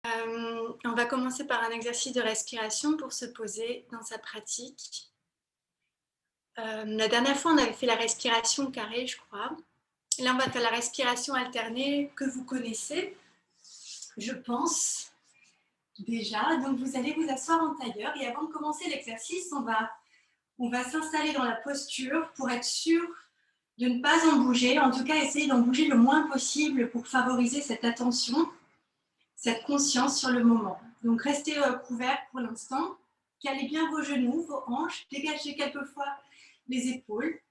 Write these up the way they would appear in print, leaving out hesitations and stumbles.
On va commencer par un exercice de respiration pour se poser dans sa pratique. La dernière fois, on avait fait la respiration carrée, je crois. Là, on va faire la respiration alternée que vous connaissez, je pense, déjà. Donc, vous allez vous asseoir en tailleur et avant de commencer l'exercice, on va s'installer dans la posture pour être sûr de ne pas en bouger. En tout cas, essayez d'en bouger le moins possible pour favoriser cette attention, cette conscience sur le moment. Donc, restez couvert pour l'instant. Calez bien vos genoux, vos hanches, dégagez quelquefois les épaules.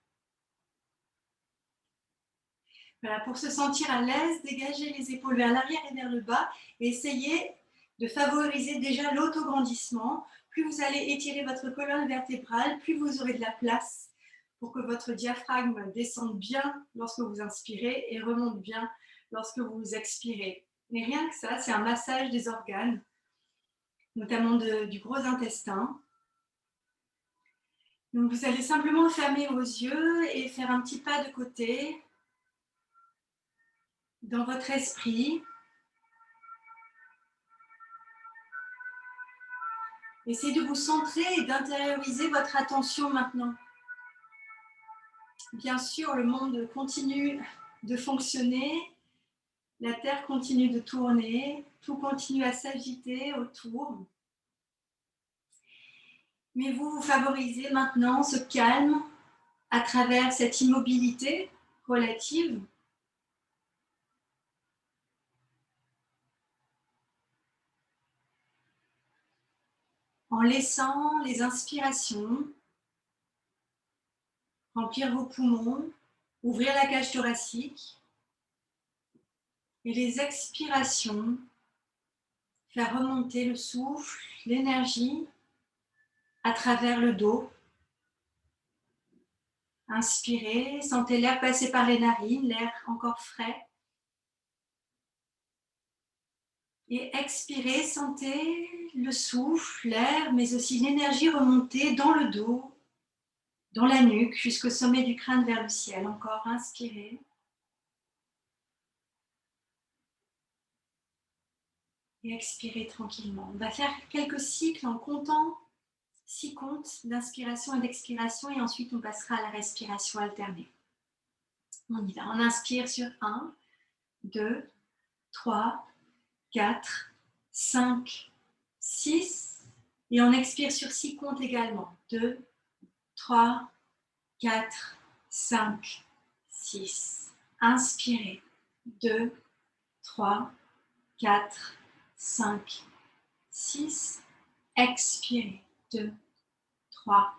Voilà, pour se sentir à l'aise, dégagez les épaules vers l'arrière et vers le bas et essayez de favoriser déjà l'autograndissement. Plus vous allez étirer votre colonne vertébrale, plus vous aurez de la place pour que votre diaphragme descende bien lorsque vous inspirez et remonte bien lorsque vous expirez. Mais rien que ça, c'est un massage des organes, notamment du gros intestin. Donc vous allez simplement fermer vos yeux et faire un petit pas de côté dans votre esprit. Essayez de vous centrer et d'intérioriser votre attention maintenant. Bien sûr, le monde continue de fonctionner, la Terre continue de tourner, tout continue à s'agiter autour. Mais vous favorisez maintenant ce calme à travers cette immobilité relative. En laissant les inspirations remplir vos poumons, ouvrir la cage thoracique et les expirations, faire remonter le souffle, l'énergie à travers le dos. Inspirez, sentez l'air passer par les narines, l'air encore frais. Et expirez, sentez le souffle, l'air, mais aussi l'énergie remonter dans le dos, dans la nuque, jusqu'au sommet du crâne vers le ciel. Encore, inspirez. Et expirez tranquillement. On va faire quelques cycles en comptant 6 comptes d'inspiration et d'expiration et ensuite on passera à la respiration alternée. On y va. On inspire sur 1, 2, 3, 4, 5, 6 et on expire sur 6 comptes également. 2, 3, 4, 5, 6. Inspirez. 2, 3, 4, 5, 6. Expirez. 2, 3,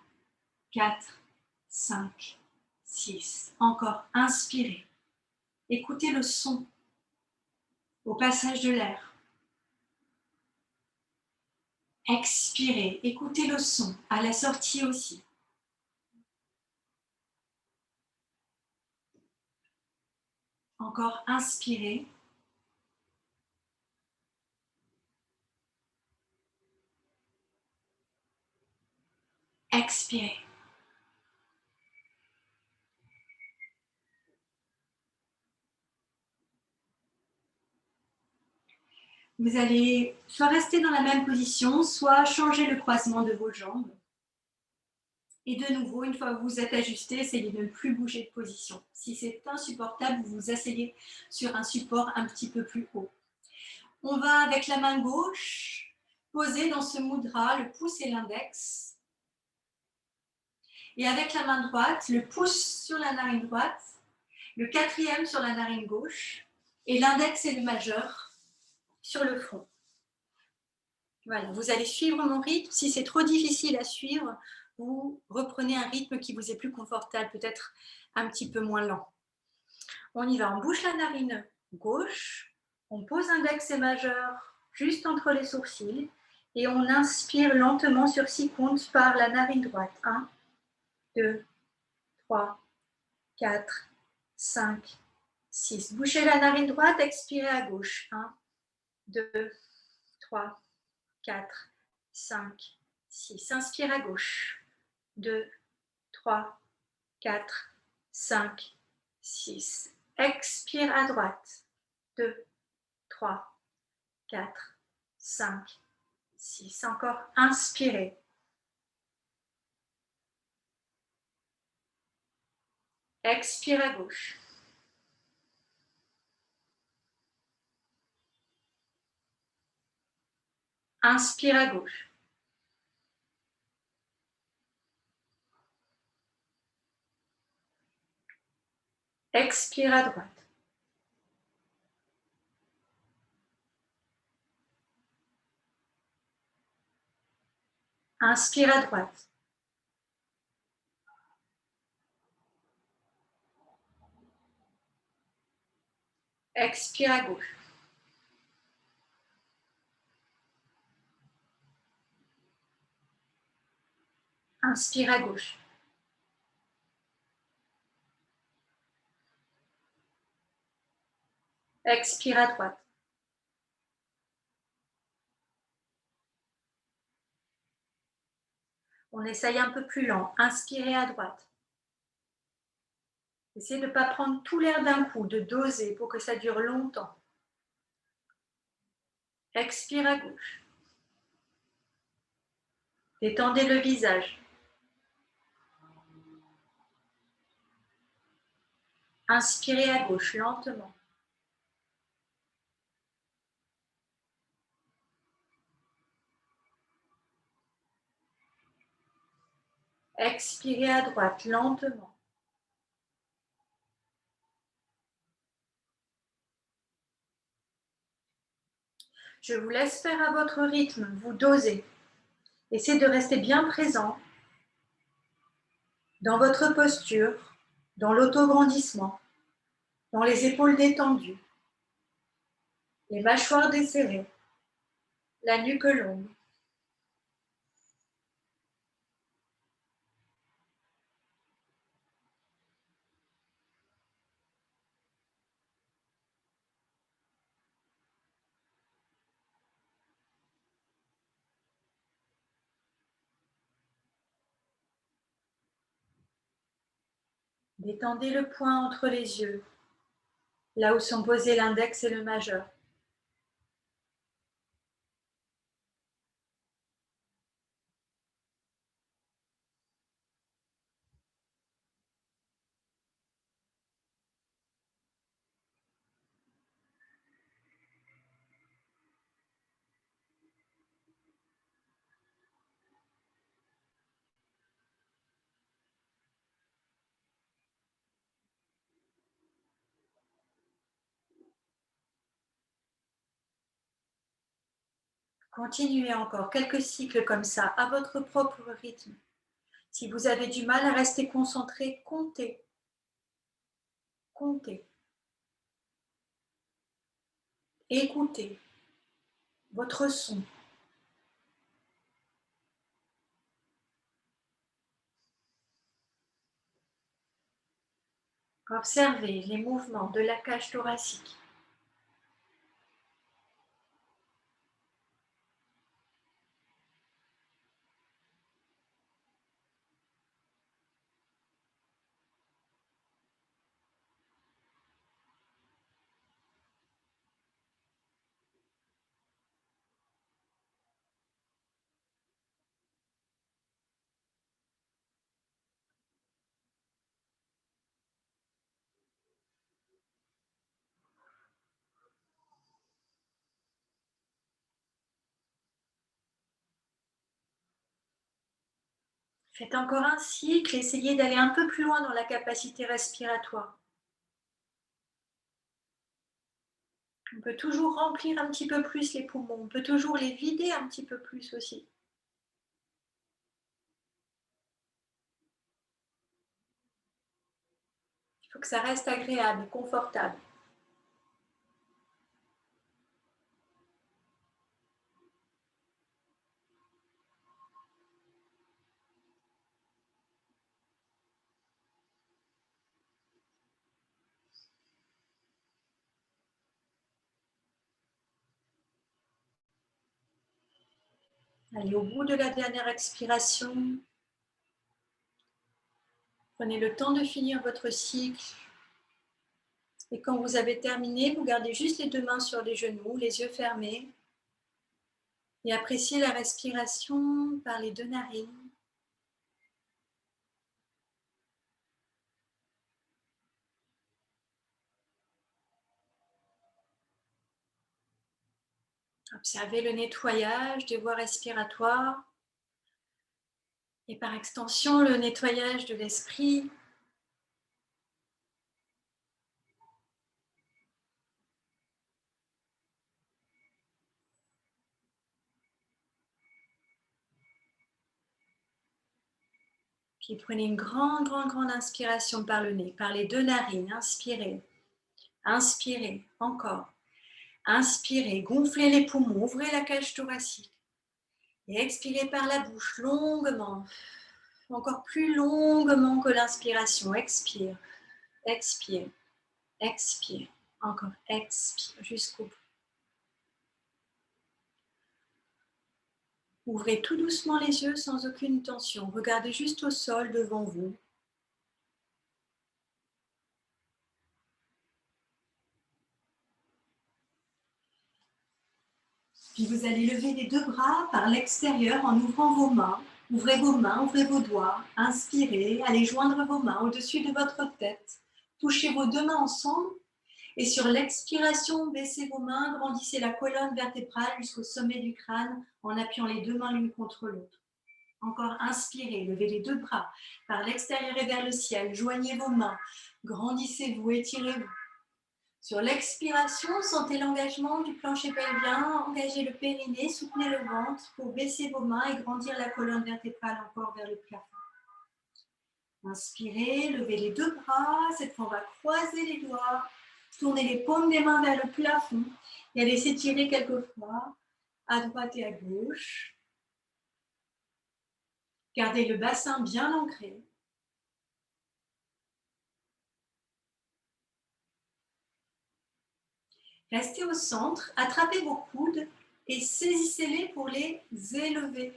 4, 5, 6. Encore, inspirez. Écoutez le son au passage de l'air. Expirez. Écoutez le son à la sortie aussi. Encore, inspirez. Expirez. Vous allez soit rester dans la même position, soit changer le croisement de vos jambes. Et de nouveau, une fois que vous êtes ajusté, essayez de ne plus bouger de position. Si c'est insupportable, vous vous asseyez sur un support un petit peu plus haut. On va avec la main gauche poser dans ce mudra le pouce et l'index. Et avec la main droite, le pouce sur la narine droite, le quatrième sur la narine gauche et l'index et le majeur sur le front. Voilà, vous allez suivre mon rythme. Si c'est trop difficile à suivre, vous reprenez un rythme qui vous est plus confortable, peut-être un petit peu moins lent. On y va, on bouche la narine gauche, on pose index et majeur juste entre les sourcils et on inspire lentement sur 6 comptes par la narine droite. 1, 2, 3, 4, 5, 6. Bouchez la narine droite, expirez à gauche. 1, 2, 3, 4, 5, 6. Inspire à gauche. 2, 3, 4, 5, 6. Expire à droite. 2, 3, 4, 5, 6. Encore, inspirez. Expire à gauche. Inspire à gauche. Expire à droite. Inspire à droite. Expire à gauche. Inspire à gauche. Expire à droite. On essaye un peu plus lent. Inspirez à droite. Essayez de ne pas prendre tout l'air d'un coup, de doser pour que ça dure longtemps. Expire à gauche. Détendez le visage. Inspirez à gauche lentement. Expirez à droite lentement. Je vous laisse faire à votre rythme, vous dosez. Essayez de rester bien présent dans votre posture, dans l'autograndissement, dans les épaules détendues, les mâchoires desserrées, la nuque longue. Détendez le poing entre les yeux, là où sont posés l'index et le majeur. Continuez encore quelques cycles comme ça, à votre propre rythme. Si vous avez du mal à rester concentré, comptez. Comptez. Écoutez votre son. Observez les mouvements de la cage thoracique. Faites encore un cycle, essayez d'aller un peu plus loin dans la capacité respiratoire. On peut toujours remplir un petit peu plus les poumons, on peut toujours les vider un petit peu plus aussi. Il faut que ça reste agréable, confortable. Allez, au bout de la dernière expiration, prenez le temps de finir votre cycle. Et quand vous avez terminé, vous gardez juste les deux mains sur les genoux, les yeux fermés. Et appréciez la respiration par les 2 narines. Observez le nettoyage des voies respiratoires et par extension le nettoyage de l'esprit. Puis prenez une grande inspiration par le nez, par les 2 narines. Inspirez, inspirez, encore. Inspirez, gonflez les poumons, ouvrez la cage thoracique. Et expirez par la bouche longuement, encore plus longuement que l'inspiration. Expire, expire, expire, encore expire jusqu'au bout. Ouvrez tout doucement les yeux sans aucune tension. Regardez juste au sol devant vous. Puis vous allez lever les 2 bras par l'extérieur en ouvrant vos mains. Ouvrez vos mains, ouvrez vos doigts. Inspirez, allez joindre vos mains au-dessus de votre tête. Touchez vos 2 mains ensemble. Et sur l'expiration, baissez vos mains, grandissez la colonne vertébrale jusqu'au sommet du crâne en appuyant les 2 mains l'une contre l'autre. Encore inspirez, levez les 2 bras par l'extérieur et vers le ciel. Joignez vos mains, grandissez-vous, étirez-vous. Sur l'expiration, sentez l'engagement du plancher pelvien, engagez le périnée, soutenez le ventre pour baisser vos mains et grandir la colonne vertébrale encore vers le plafond. Inspirez, levez les 2 bras, cette fois on va croiser les doigts, tournez les paumes des mains vers le plafond et allez s'étirer quelques fois à droite et à gauche. Gardez le bassin bien ancré. Restez au centre, attrapez vos coudes et saisissez-les pour les élever,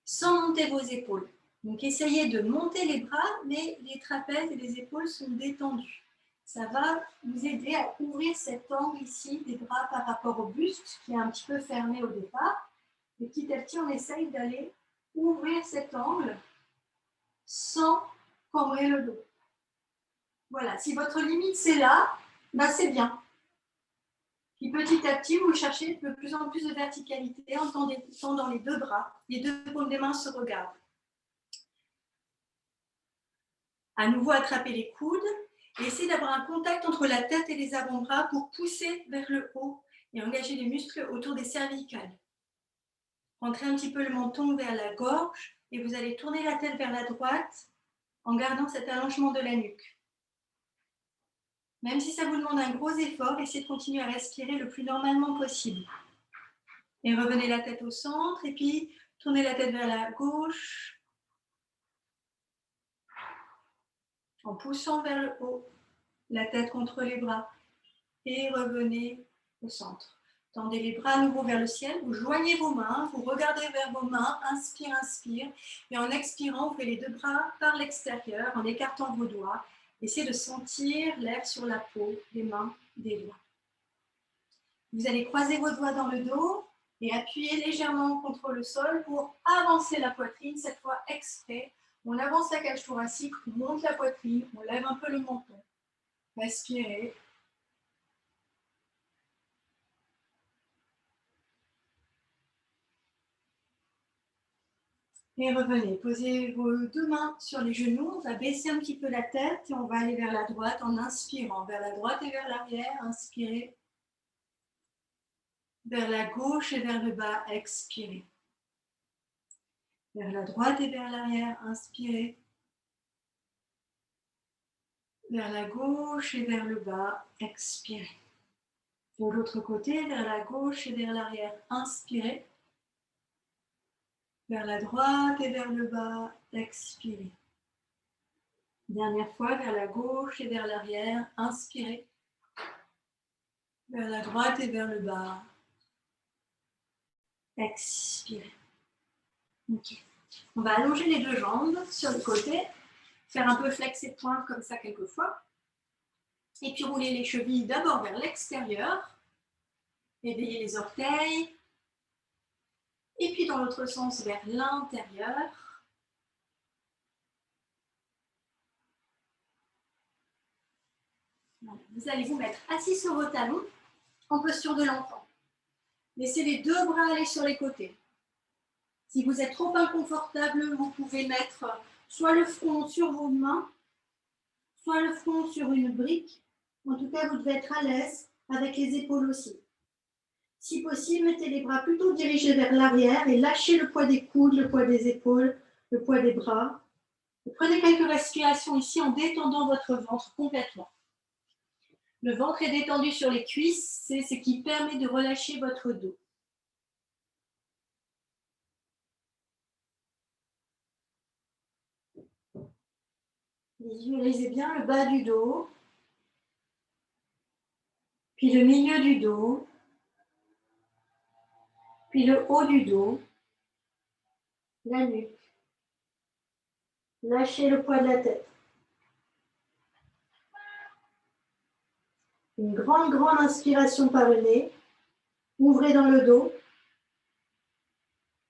sans monter vos épaules. Donc essayez de monter les bras, mais les trapèzes et les épaules sont détendus. Ça va vous aider à ouvrir cet angle ici des bras par rapport au buste, qui est un petit peu fermé au départ. Et petit à petit, on essaye d'aller ouvrir cet angle sans cambrer le dos. Voilà, si votre limite c'est là, ben c'est bien. Puis petit à petit, vous cherchez de plus en plus de verticalité en tendant les 2 bras. Les 2 paumes des mains se regardent. À nouveau, attrapez les coudes et essayez d'avoir un contact entre la tête et les avant-bras pour pousser vers le haut et engager les muscles autour des cervicales. Rentrez un petit peu le menton vers la gorge et vous allez tourner la tête vers la droite en gardant cet allongement de la nuque. Même si ça vous demande un gros effort, essayez de continuer à respirer le plus normalement possible. Et revenez la tête au centre et puis tournez la tête vers la gauche en poussant vers le haut, la tête contre les bras et revenez au centre. Tendez les bras à nouveau vers le ciel, vous joignez vos mains, vous regardez vers vos mains, inspire, inspire, et en expirant, ouvrez les 2 bras par l'extérieur en écartant vos doigts. Essayez de sentir l'air sur la peau, des mains, des doigts. Vous allez croiser vos doigts dans le dos et appuyer légèrement contre le sol pour avancer la poitrine, cette fois exprès. On avance la cage thoracique, on monte la poitrine, on lève un peu le menton. Respirez. Et revenez, posez vos 2 mains sur les genoux, on va baisser un petit peu la tête et on va aller vers la droite en inspirant, vers la droite et vers l'arrière, inspirez. Vers la gauche et vers le bas, expirez. Vers la droite et vers l'arrière, inspirez. Vers la gauche et vers le bas, expirez. De l'autre côté, vers la gauche et vers l'arrière, inspirez. Vers la droite et vers le bas, expirez. Dernière fois, vers la gauche et vers l'arrière, inspirez. Vers la droite et vers le bas, expirez. Ok. On va allonger les 2 jambes sur le côté, faire un peu flex et pointe comme ça quelques fois. Et puis rouler les chevilles d'abord vers l'extérieur. Éveiller les orteils. dans l'autre sens vers l'intérieur. Vous allez vous mettre assis sur vos talons en posture de l'enfant. Laissez les deux bras aller sur les côtés. Si vous êtes trop inconfortable, vous pouvez mettre soit le front sur vos mains, soit le front sur une brique. En tout cas, vous devez être à l'aise avec les épaules aussi. Si possible, mettez les bras plutôt dirigés vers l'arrière et lâchez le poids des coudes, le poids des épaules, le poids des bras. Et prenez quelques respirations ici en détendant votre ventre complètement. Le ventre est détendu sur les cuisses, c'est ce qui permet de relâcher votre dos. Visualisez bien le bas du dos, puis le milieu du dos, puis le haut du dos, la nuque. Lâchez le poids de la tête. Une grande inspiration par le nez. Ouvrez dans le dos.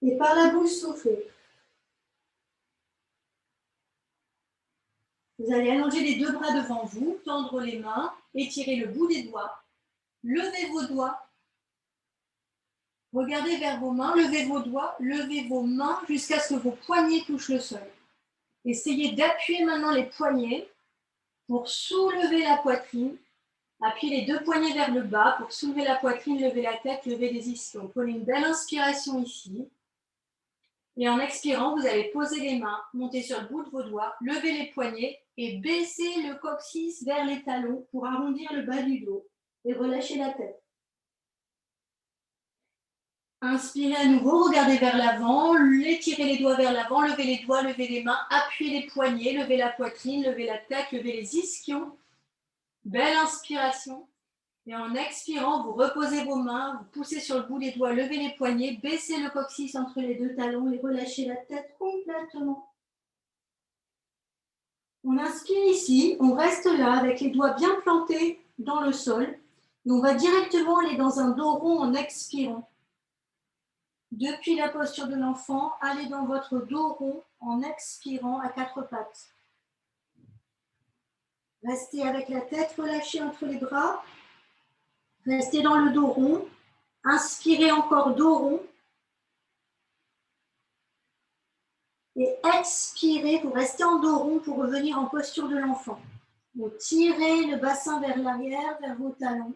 Et par la bouche, soufflez. Vous allez allonger les deux bras devant vous, tendre les mains, étirer le bout des doigts. Levez vos doigts. Regardez vers vos mains, levez vos doigts, levez vos mains jusqu'à ce que vos poignets touchent le sol. Essayez d'appuyer maintenant les poignets pour soulever la poitrine. Appuyez les deux poignets vers le bas pour soulever la poitrine, lever la tête, lever les ischions. Prenez une belle inspiration ici. Et en expirant, vous allez poser les mains, monter sur le bout de vos doigts, lever les poignets et baisser le coccyx vers les talons pour arrondir le bas du dos et relâcher la tête. Inspirez à nouveau, regardez vers l'avant, étirez les doigts vers l'avant, levez les doigts, levez les mains, appuyez les poignets, levez la poitrine, levez la tête, levez les ischions. Belle inspiration. Et en expirant, vous reposez vos mains, vous poussez sur le bout des doigts, levez les poignets, baissez le coccyx entre les deux talons et relâchez la tête complètement. On inspire ici, on reste là avec les doigts bien plantés dans le sol. Et on va directement aller dans un dos rond en expirant. Depuis la posture de l'enfant, allez dans votre dos rond en expirant à quatre pattes. Restez avec la tête relâchée entre les bras. Restez dans le dos rond. Inspirez encore dos rond. Et expirez pour rester en dos rond pour revenir en posture de l'enfant. Vous tirez le bassin vers l'arrière, vers vos talons.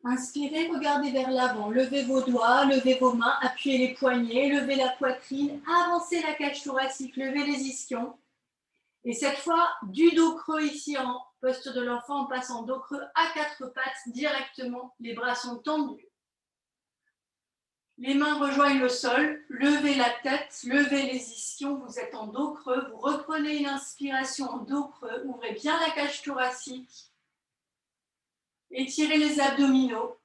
Inspirez, regardez vers l'avant. Levez vos doigts, levez vos mains, appuyez les poignets, levez la poitrine, avancez la cage thoracique, levez les ischions. Et cette fois, du dos creux ici en posture de l'enfant, on passe en dos creux à quatre pattes directement. Les bras sont tendus. Les mains rejoignent le sol, levez la tête, levez les ischions, vous êtes en dos creux, vous reprenez une inspiration en dos creux, ouvrez bien la cage thoracique, étirez les abdominaux.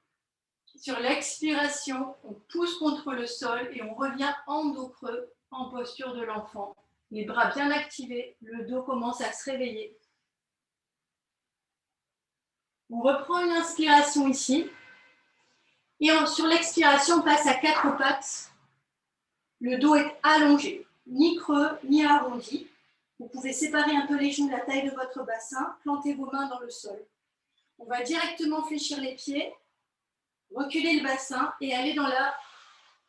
Sur l'expiration, on pousse contre le sol et on revient en dos creux, en posture de l'enfant. Les bras bien activés, le dos commence à se réveiller. On reprend une inspiration ici. Et sur l'expiration, on passe à quatre pattes. Le dos est allongé, ni creux, ni arrondi. Vous pouvez séparer un peu les genoux de la taille de votre bassin, planter vos mains dans le sol. On va directement fléchir les pieds, reculer le bassin et aller dans la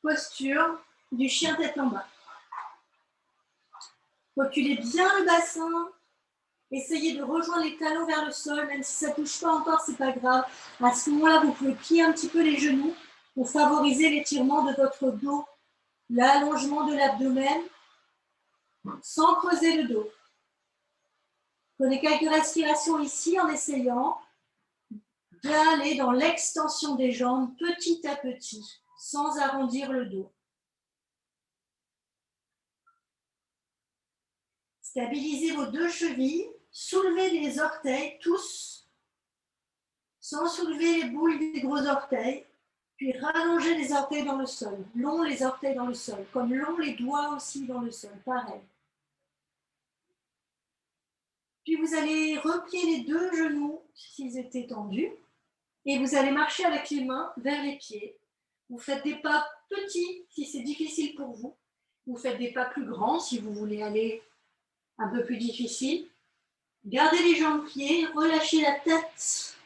posture du chien tête en bas. Reculez bien le bassin. Essayez de rejoindre les talons vers le sol, même si ça ne touche pas encore, ce n'est pas grave. À ce moment-là, vous pouvez plier un petit peu les genoux pour favoriser l'étirement de votre dos, l'allongement de l'abdomen, sans creuser le dos. Prenez quelques respirations ici en essayant d'aller dans l'extension des jambes petit à petit, sans arrondir le dos. Stabilisez vos deux chevilles. Soulevez les orteils, tous, sans soulever les boules des gros orteils, puis rallongez les orteils dans le sol, long les orteils dans le sol, comme long les doigts aussi dans le sol, pareil. Puis vous allez replier les deux genoux s'ils étaient tendus, Et vous allez marcher avec les mains vers les pieds. Vous faites des pas petits si c'est difficile pour vous. Vous faites des pas plus grands si vous voulez aller un peu plus difficile. Gardez les jambes pliées, relâchez la tête,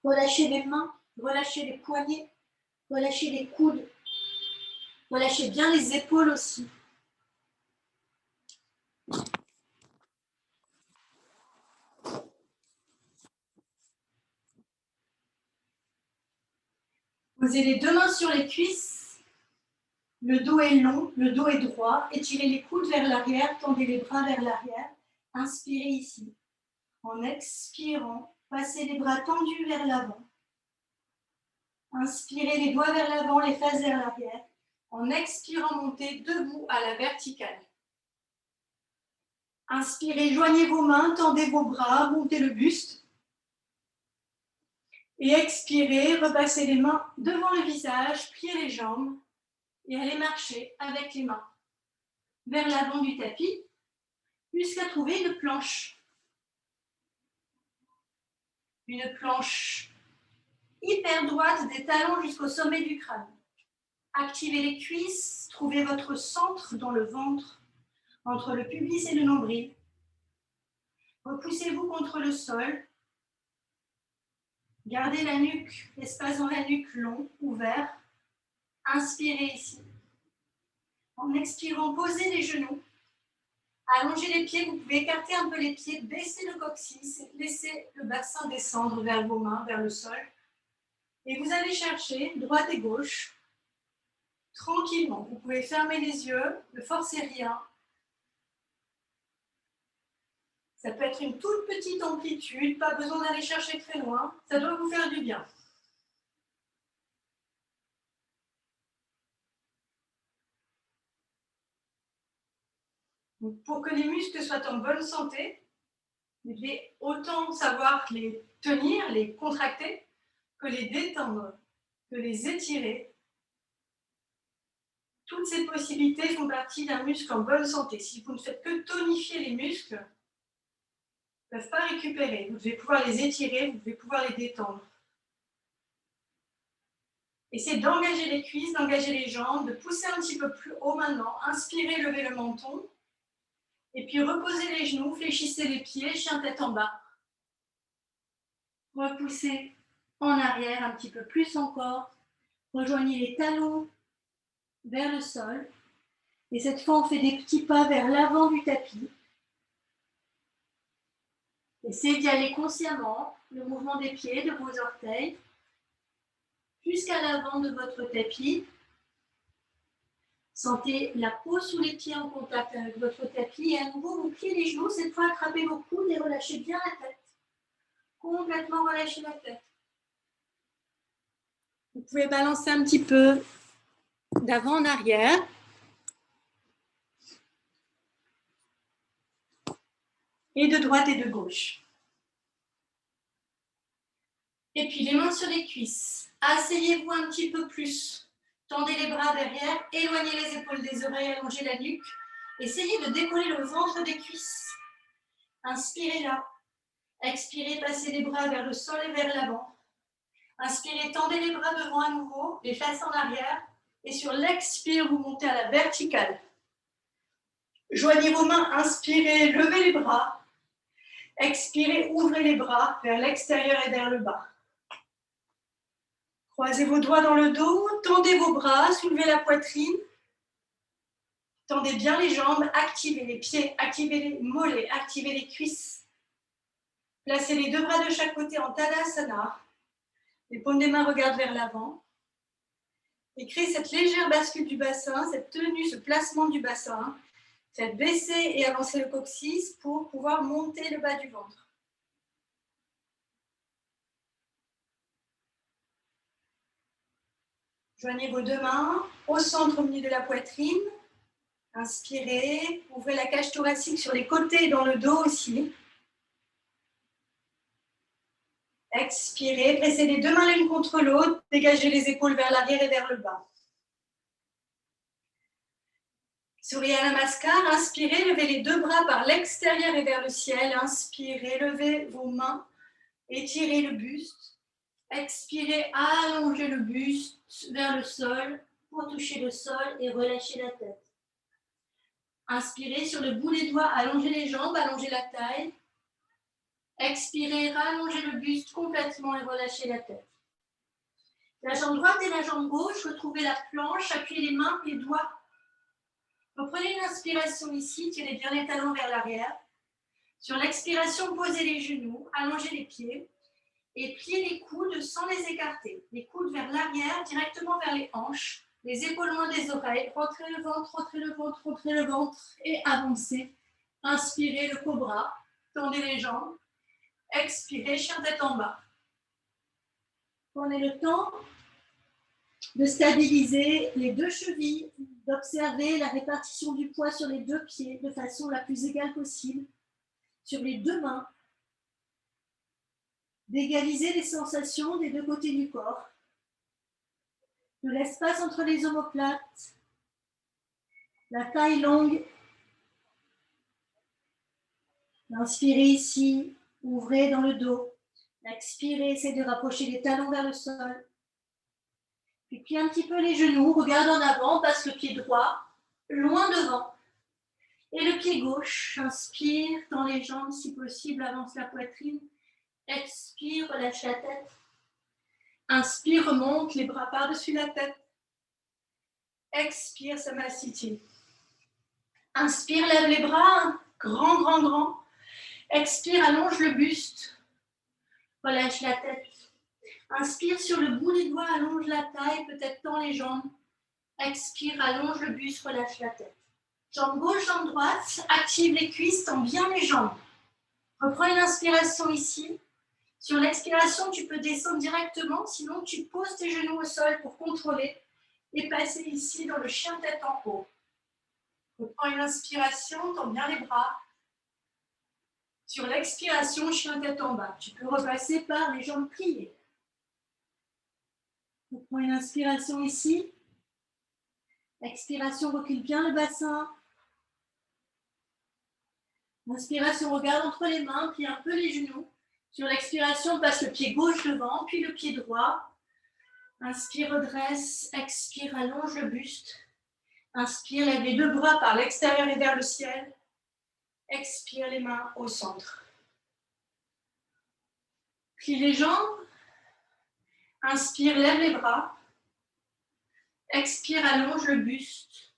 relâchez les mains, relâchez les poignets, relâchez les coudes, relâchez bien les épaules aussi. Posez les deux mains sur les cuisses. Le dos est long, le dos est droit. Étirez les coudes vers l'arrière, tendez les bras vers l'arrière. Inspirez ici. En expirant, passez les bras tendus vers l'avant. Inspirez les doigts vers l'avant, les fesses vers l'arrière. En expirant, montez debout à la verticale. Inspirez, joignez vos mains, tendez vos bras, montez le buste. Et expirez, repassez les mains devant le visage, pliez les jambes et allez marcher avec les mains vers l'avant du tapis jusqu'à trouver une planche. Une planche hyper droite des talons jusqu'au sommet du crâne. Activez les cuisses, trouvez votre centre dans le ventre, entre le pubis et le nombril. Repoussez-vous contre le sol. Gardez la nuque, l'espace dans la nuque long, ouvert. Inspirez ici. En expirant, posez les genoux. Allongez les pieds, vous pouvez écarter un peu les pieds, baisser le coccyx, laissez le bassin descendre vers vos mains, vers le sol. Et vous allez chercher droite et gauche, tranquillement. Vous pouvez fermer les yeux, ne forcez rien. Ça peut être une toute petite amplitude, pas besoin d'aller chercher très loin. Ça doit vous faire du bien. Donc, pour que les muscles soient en bonne santé, vous devez autant savoir les tenir, les contracter, que les détendre, que les étirer. Toutes ces possibilités font partie d'un muscle en bonne santé. Si vous ne faites que tonifier les muscles, ils ne peuvent pas récupérer. Vous devez pouvoir les étirer, vous devez pouvoir les détendre. Essayez d'engager les cuisses, d'engager les jambes, de pousser un petit peu plus haut maintenant. Inspirez, levez le menton. Et puis reposez les genoux, fléchissez les pieds, chien tête en bas. Repoussez en arrière un petit peu plus encore. Rejoignez les talons vers le sol. Et cette fois, on fait des petits pas vers l'avant du tapis. Essayez d'y aller consciemment, le mouvement des pieds, de vos orteils, jusqu'à l'avant de votre tapis. Sentez la peau sous les pieds en contact avec votre tapis. Et à nouveau, vous pliez les genoux. Cette fois, attrapez vos coudes et relâchez bien la tête. Complètement relâchez la tête. Vous pouvez balancer un petit peu d'avant en arrière. Et de droite et de gauche. Et puis les mains sur les cuisses. Asseyez-vous un petit peu plus. Tendez les bras derrière, éloignez les épaules des oreilles, allongez la nuque. Essayez de décoller le ventre des cuisses. Inspirez là. Expirez, passez les bras vers le sol et vers l'avant. Inspirez, tendez les bras devant à nouveau, les fesses en arrière. Et sur l'expire, vous montez à la verticale. Joignez vos mains, inspirez, levez les bras. Expirez, ouvrez les bras vers l'extérieur et vers le bas. Croisez vos doigts dans le dos, tendez vos bras, soulevez la poitrine. Tendez bien les jambes, activez les pieds, activez les mollets, activez les cuisses. Placez les deux bras de chaque côté en Tadasana. Les paumes des mains regardent vers l'avant. Et créez cette légère bascule du bassin, cette tenue, ce placement du bassin. Faites baisser et avancer le coccyx pour pouvoir monter le bas du ventre. Joignez vos deux mains au centre, au milieu de la poitrine. Inspirez, ouvrez la cage thoracique sur les côtés et dans le dos aussi. Expirez, pressez les deux mains l'une contre l'autre, dégagez les épaules vers l'arrière et vers le bas. Surya Namaskar, inspirez, levez les deux bras par l'extérieur et vers le ciel. Inspirez, levez vos mains, étirez le buste. Expirez, allongez le buste vers le sol pour toucher le sol et relâcher la tête. Inspirez sur le bout des doigts, allongez les jambes, allongez la taille. Expirez, rallongez le buste complètement et relâchez la tête. La jambe droite et la jambe gauche, retrouvez la planche, appuyez les mains, les doigts. Reprenez une inspiration ici, tirez bien les talons vers l'arrière. Sur l'expiration, posez les genoux, allongez les pieds et pliez les coudes sans les écarter. Les coudes vers l'arrière, directement vers les hanches, les épaules loin des oreilles. Rentrez le ventre, rentrez le ventre, rentrez le ventre et avancez. Inspirez le cobra, tendez les jambes. Expirez, chien tête en bas. Prenez le temps de stabiliser les deux chevilles, d'observer la répartition du poids sur les deux pieds de façon la plus égale possible, sur les deux mains, d'égaliser les sensations des deux côtés du corps, de l'espace entre les omoplates, la taille longue. Inspirez ici, ouvrez dans le dos. Expirez, essayez de rapprocher les talons vers le sol. Puis pliez un petit peu les genoux, regarde en avant, passe le pied droit, loin devant. Et le pied gauche, inspire, tend les jambes si possible, avance la poitrine. Expire, relâche la tête. Inspire, remonte les bras par-dessus la tête. Expire, Samasthiti. Inspire, lève les bras, grand, grand, grand. Expire, allonge le buste. Relâche la tête. Inspire sur le bout des doigts, allonge la taille, peut-être tend les jambes. Expire, allonge le buste, relâche la tête. Jambe gauche, jambe droite, active les cuisses, tends bien les jambes. Reprends une inspiration ici. Sur l'expiration, tu peux descendre directement, sinon tu poses tes genoux au sol pour contrôler et passer ici dans le chien tête en haut. Reprends une inspiration, tends bien les bras. Sur l'expiration, chien tête en bas. Tu peux repasser par les jambes pliées. Reprends une inspiration ici. Expiration, recule bien le bassin. Inspiration, regarde entre les mains, plie un peu les genoux. Sur l'expiration, passe le pied gauche devant, puis le pied droit. Inspire, redresse. Expire, allonge le buste. Inspire, lève les deux bras par l'extérieur et vers le ciel. Expire, les mains au centre. Plie les jambes. Inspire, lève les bras. Expire, allonge le buste.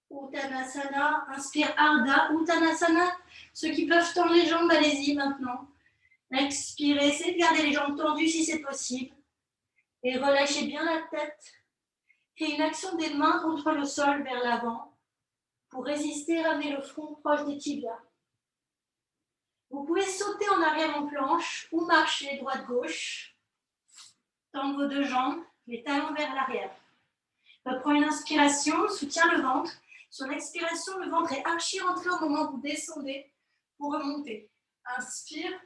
Uttanasana. Inspire, Ardha. Uttanasana. Ceux qui peuvent tendre les jambes, allez-y maintenant. Expirez, essayez de garder les jambes tendues si c'est possible. Et relâchez bien la tête. Créez une action des mains contre le sol vers l'avant. Pour résister, ramenez le front proche des tibias. Vous pouvez sauter en arrière en planche ou marcher droite-gauche. Tendre vos deux jambes, les talons vers l'arrière. Reprends une inspiration, soutiens le ventre. Sur l'expiration, le ventre est archi rentré au moment où vous descendez pour remonter. Inspire.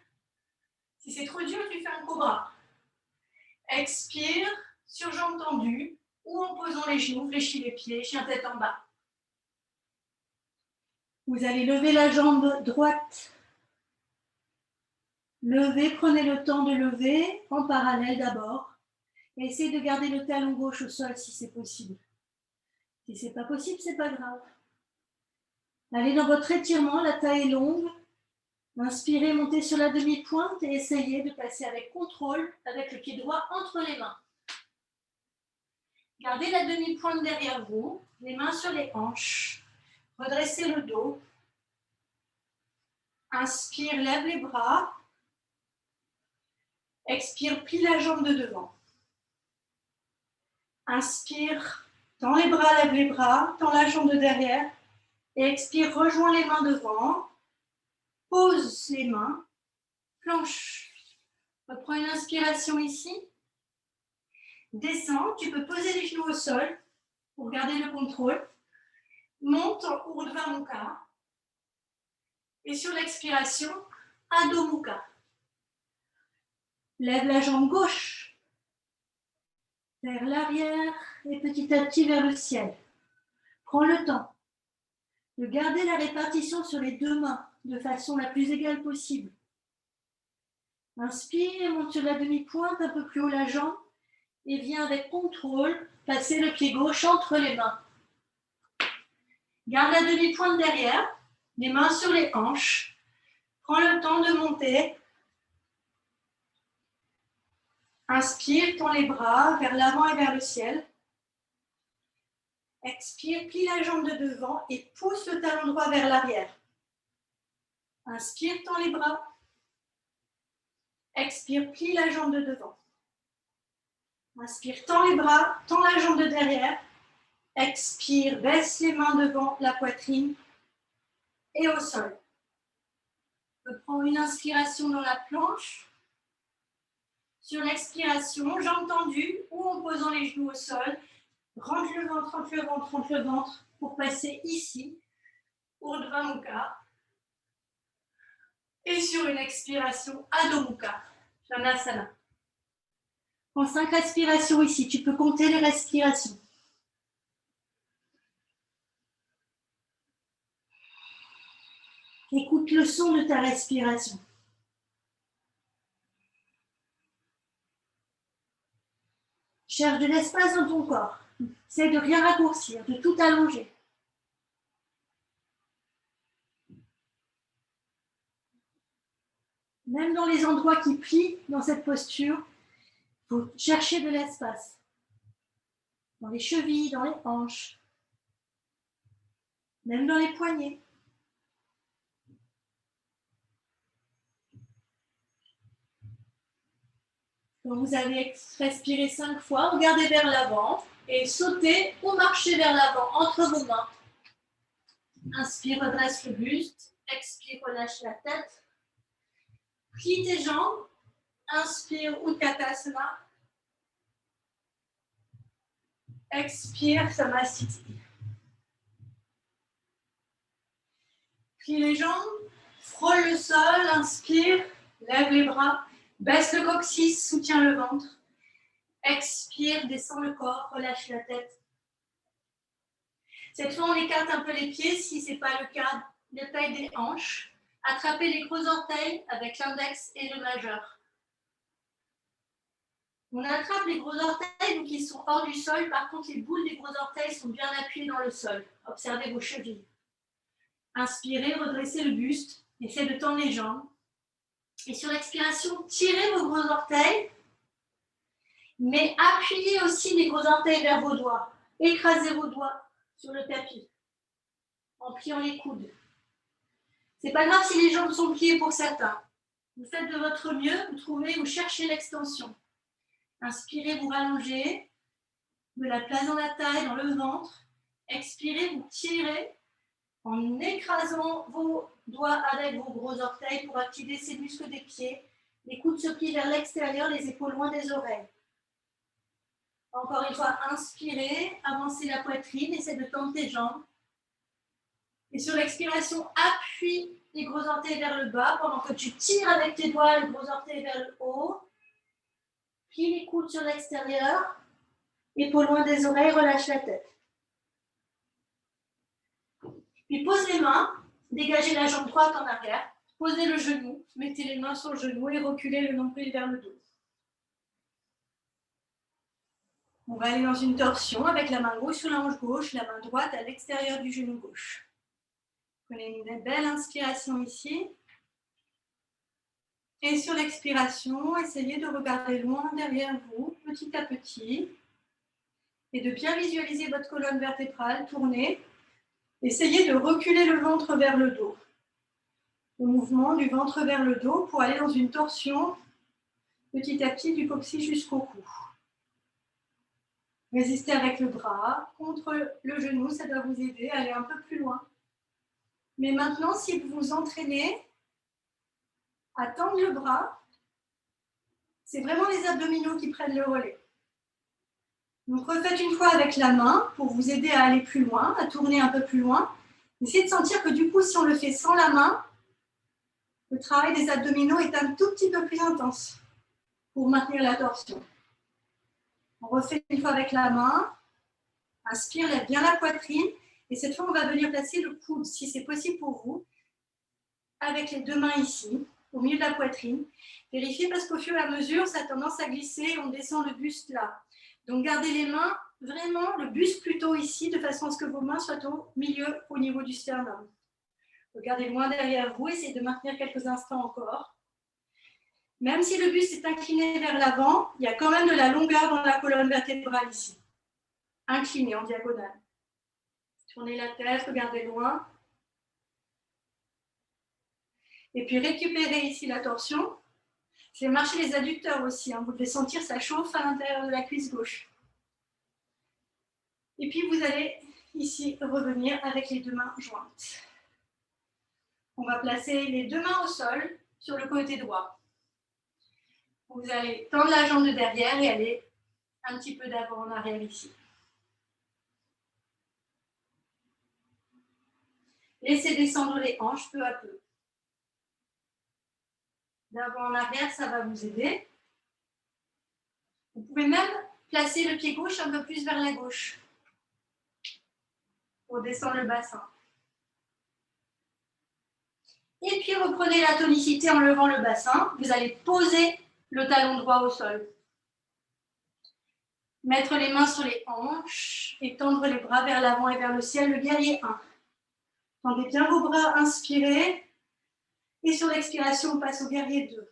Si c'est trop dur, tu fais un cobra. Expire, sur jambes tendues ou en posant les genoux, fléchis les pieds, chien tête en bas. Vous allez lever la jambe droite. Levez, prenez le temps de lever en parallèle d'abord. Et essayez de garder le talon gauche au sol si c'est possible. Si ce n'est pas possible, ce n'est pas grave. Allez dans votre étirement, la taille est longue. Inspirez, montez sur la demi-pointe et essayez de passer avec contrôle, avec le pied droit entre les mains. Gardez la demi-pointe derrière vous, les mains sur les hanches. Redressez le dos. Inspire, lève les bras. Expire, plie la jambe de devant. Inspire, tends les bras, lève les bras, tends la jambe de derrière. Et expire, rejoins les mains devant. Pose les mains. Planche. Reprends une inspiration ici. Descends, tu peux poser les genoux au sol pour garder le contrôle. Monte en Urdhva Mukha. Et sur l'expiration, Adho Mukha. Lève la jambe gauche vers l'arrière et petit à petit vers le ciel. Prends le temps de garder la répartition sur les deux mains de façon la plus égale possible. Inspire, monte sur la demi-pointe, un peu plus haut la jambe. Et viens avec contrôle passer le pied gauche entre les mains. Garde la demi-pointe derrière, les mains sur les hanches. Prends le temps de monter. Inspire, tends les bras vers l'avant et vers le ciel. Expire, plie la jambe de devant et pousse le talon droit vers l'arrière. Inspire, tends les bras. Expire, plie la jambe de devant. Inspire, tends les bras, tends la jambe de derrière. Expire, baisse les mains devant la poitrine et au sol. Prends une inspiration dans la planche. Sur l'expiration, jambes tendues ou en posant les genoux au sol. Rentre le ventre, rentre le ventre, rentre le ventre pour passer ici, Urdhva Mukha. Et sur une expiration, Adho Mukha, Svanasana. En 5 respirations ici, tu peux compter les respirations. Écoute le son de ta respiration. Cherche de l'espace dans ton corps. Essaye de rien raccourcir, de tout allonger. Même dans les endroits qui plient dans cette posture, il faut chercher de l'espace. Dans les chevilles, dans les hanches, même dans les poignets. Quand vous avez respiré 5 fois, regardez vers l'avant et sautez ou marchez vers l'avant entre vos mains. Inspire, redresse le buste. Expire, relâche la tête. Plie tes jambes. Inspire, Utkatasana. Expire, Samasthiti. Plie les jambes. Frôle le sol. Inspire. Lève les bras. Baisse le coccyx. Soutiens le ventre. Expire, descends le corps. Relâche la tête. Cette fois, on écarte un peu les pieds. Si ce n'est pas le cas, la taille des hanches. Attrapez les gros orteils avec l'index et le majeur. On attrape les gros orteils, donc ils sont hors du sol. Par contre, les boules des gros orteils sont bien appuyées dans le sol. Observez vos chevilles. Inspirez, redressez le buste. Essayez de tendre les jambes. Et sur l'expiration, tirez vos gros orteils. Mais appuyez aussi les gros orteils vers vos doigts. Écrasez vos doigts sur le tapis en pliant les coudes. C'est pas grave si les jambes sont pliées pour certains. Vous faites de votre mieux, vous cherchez l'extension. Inspirez, vous rallongez, de la place dans la taille, dans le ventre. Expirez, vous tirez en écrasant vos doigts avec vos gros orteils pour activer ces muscles des pieds. Les coudes se plient vers l'extérieur, les épaules loin des oreilles. Encore une fois, inspirez, avancez la poitrine, essayez de tendre tes jambes. Et sur l'expiration, appuie les gros orteils vers le bas pendant que tu tires avec tes doigts les gros orteils vers le haut. Plie les coudes sur l'extérieur. Épaules loin des oreilles, relâche la tête. Puis pose les mains, dégagez la jambe droite en arrière. Posez le genou, mettez les mains sur le genou et reculez le nombril vers le dos. On va aller dans une torsion avec la main gauche sur la hanche gauche, la main droite à l'extérieur du genou gauche. Prenez une belle inspiration ici. Et sur l'expiration, essayez de regarder loin derrière vous, petit à petit. Et de bien visualiser votre colonne vertébrale, tournez. Essayez de reculer le ventre vers le dos. Le mouvement du ventre vers le dos pour aller dans une torsion petit à petit du coccyx jusqu'au cou. Résistez avec le bras contre le genou, ça doit vous aider à aller un peu plus loin. Mais maintenant, si vous vous entraînez à tendre le bras, c'est vraiment les abdominaux qui prennent le relais. Donc refaites une fois avec la main pour vous aider à aller plus loin, à tourner un peu plus loin. Essayez de sentir que du coup, si on le fait sans la main, le travail des abdominaux est un tout petit peu plus intense pour maintenir la torsion. On refait une fois avec la main. Inspire, lève bien la poitrine. Et cette fois, on va venir placer le coude, si c'est possible pour vous, avec les deux mains ici. au milieu de la poitrine. Vérifiez parce qu'au fur et à mesure, ça a tendance à glisser et on descend le buste là. Donc gardez les mains, vraiment le buste plutôt ici, de façon à ce que vos mains soient au milieu, au niveau du sternum. Regardez loin derrière vous, essayez de maintenir quelques instants encore. Même si le buste est incliné vers l'avant, il y a quand même de la longueur dans la colonne vertébrale ici. Incliné en diagonale. Tournez la tête, regardez loin. Et puis récupérez ici la torsion. Je vais marcher les adducteurs aussi. Vous devez sentir ça chauffe à l'intérieur de la cuisse gauche. Et puis vous allez ici revenir avec les deux mains jointes. On va placer les deux mains au sol sur le côté droit. Vous allez tendre la jambe de derrière et aller un petit peu d'avant en arrière ici. Laissez descendre les hanches peu à peu. D'avant en arrière, ça va vous aider. Vous pouvez même placer le pied gauche un peu plus vers la gauche pour descendre le bassin. Et puis reprenez la tonicité en levant le bassin. Vous allez poser le talon droit au sol. Mettre les mains sur les hanches et tendre les bras vers l'avant et vers le ciel, le guerrier 1. Tendez bien vos bras, inspirez. Et sur l'expiration, on passe au guerrier 2.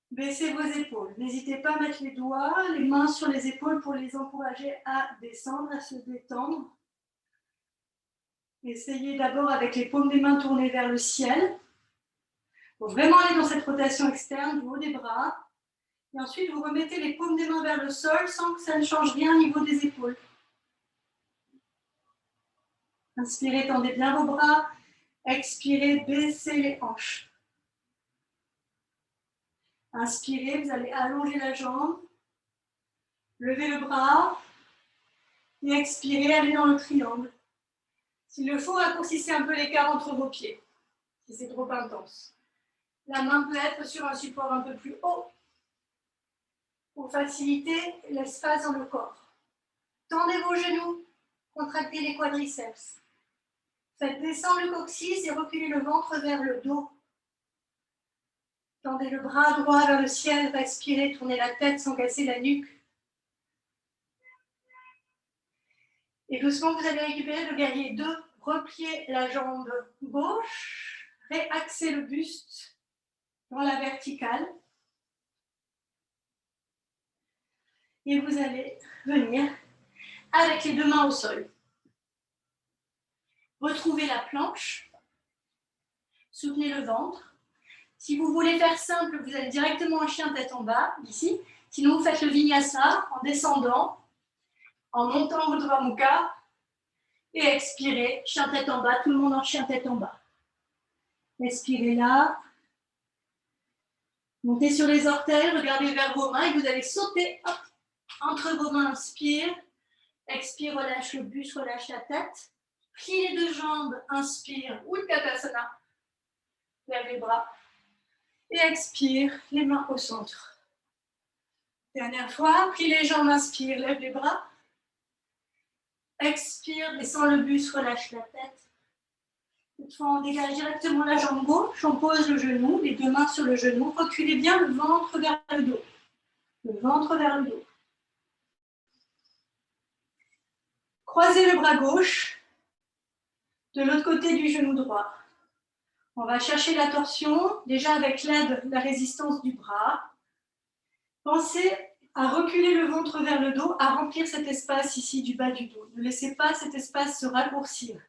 Baissez vos épaules. N'hésitez pas à mettre les doigts, les mains sur les épaules pour les encourager à descendre, à se détendre. Essayez d'abord avec les paumes des mains tournées vers le ciel. Il faut vraiment aller dans cette rotation externe du haut des bras. Et ensuite, vous remettez les paumes des mains vers le sol sans que ça ne change rien au niveau des épaules. Inspirez, tendez bien vos bras. Expirez, baissez les hanches. Inspirez, vous allez allonger la jambe. Levez le bras. Et expirez, allez dans le triangle. S'il le faut, raccourcissez un peu l'écart entre vos pieds, si c'est trop intense. La main peut être sur un support un peu plus haut pour faciliter l'espace dans le corps. Tendez vos genoux, contractez les quadriceps. Faites descendre le coccyx et reculez le ventre vers le dos. Tendez le bras droit vers le ciel, respirez, tournez la tête sans casser la nuque. Et doucement, vous allez récupérer le guerrier 2. Repliez la jambe gauche, réaxez le buste dans la verticale. Et vous allez venir avec les deux mains au sol. Retrouvez la planche. Soutenez le ventre. Si vous voulez faire simple, vous allez directement en chien tête en bas, ici. Sinon, vous faites le vinyasa en descendant, en montant Urdhva Mukha. Et expirez, chien tête en bas, tout le monde en chien tête en bas. Expirez là. Montez sur les orteils, regardez vers vos mains et vous allez sauter hop, entre vos mains. Inspire. Expire, relâche le buste, relâche la tête. Plie les deux jambes, inspire, Utkatasana. Lève les bras. Et expire, les mains au centre. Dernière fois, plie les jambes, inspire, lève les bras. Expire, descend le buste, relâche la tête. Cette fois, on dégage directement la jambe gauche, on pose le genou, les deux mains sur le genou. Reculez bien le ventre vers le dos. Le ventre vers le dos. Croisez le bras gauche de l'autre côté du genou droit. On va chercher la torsion, déjà avec l'aide de la résistance du bras. Pensez à reculer le ventre vers le dos, à remplir cet espace ici du bas du dos. Ne laissez pas cet espace se raccourcir.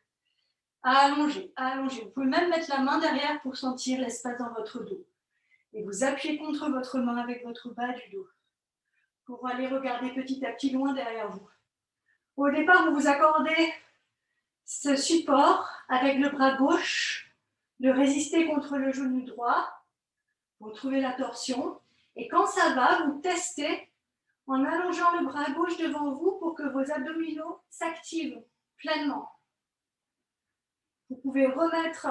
À allonger, à allonger. Vous pouvez même mettre la main derrière pour sentir l'espace dans votre dos. Et vous appuyez contre votre main avec votre bas du dos pour aller regarder petit à petit loin derrière vous. Au départ, vous vous accordez ce support avec le bras gauche, de résister contre le genou droit. Vous trouvez la torsion. Et quand ça va, vous testez en allongeant le bras gauche devant vous pour que vos abdominaux s'activent pleinement. Vous pouvez remettre